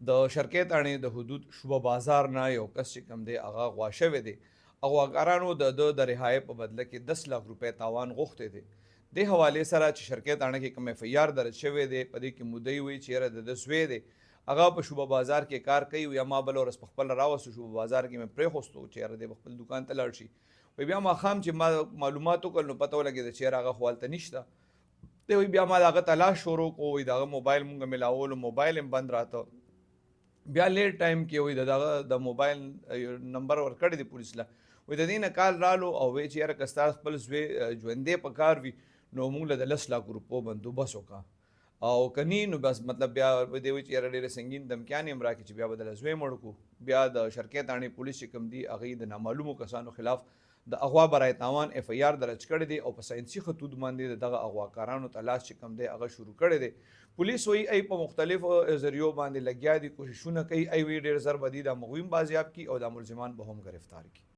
د شرقي تاڼې د حدود شوبه بازار نه یو کس چې کوم دی هغه غوا شوی دی. غواګارانو د رهایۍ په بدله کې 10 لک روپۍ تاوان غوښتی دی. د حوالې سره چې شرقي تاڼه کې کوم اف ای آر درج شوی دی، په دې کې مدعي وایي چې یاره د ده زوی دی هغه په شوبه بازار کې کار کوي، یا ما بله ورځ پخپله راوستو شوبه بازار کې مې پرېښوستو چې یاره دی به خپل دوکان ته لاړ شي. وایي بیا ماښام چې ما معلومات وکړل نو پته ولګېده چې یاره هغه خو هلته نشته. دی وایي بیا ما د هغه تلاش شروع کړو، وایي د هغه موبایل مونږ میلاولو، موبایل هم بند راته. بیا لیټ ټایم کې وایي د دغه د موبایل نمبر ورکړی دی پولیس له. وایي د دې نه کال رالو او وایي چې یاره که ستا خپل زوی ژوندی په کار وي نو موږ له د 10 لک روپو بندوبست وکړه، او که نی نو بس مطلب بیا دی وایي چې یاره ډېرې سنګین دمکیانې هم راکړي چې بیا به دله زوی مړ کړو. بیا د شرقي تاڼې پولیس چې کوم دي هغوی د نامعلومو کسانو خلاف د اغوا برای تاوان اف ای آر درج کړی دی، او په ساینسي خطوط باندې د دغه اغواکارانو تلاش چې کوم دی هغه شروع کړی دی. پولیس وایي ای په مختلفو ذریعو باندې لګیا دي، کوششونه کوي ای وی ډېر زر به دي دا مغویم بازیاب کړي او دا ملزمان به هم گرفتار کړي.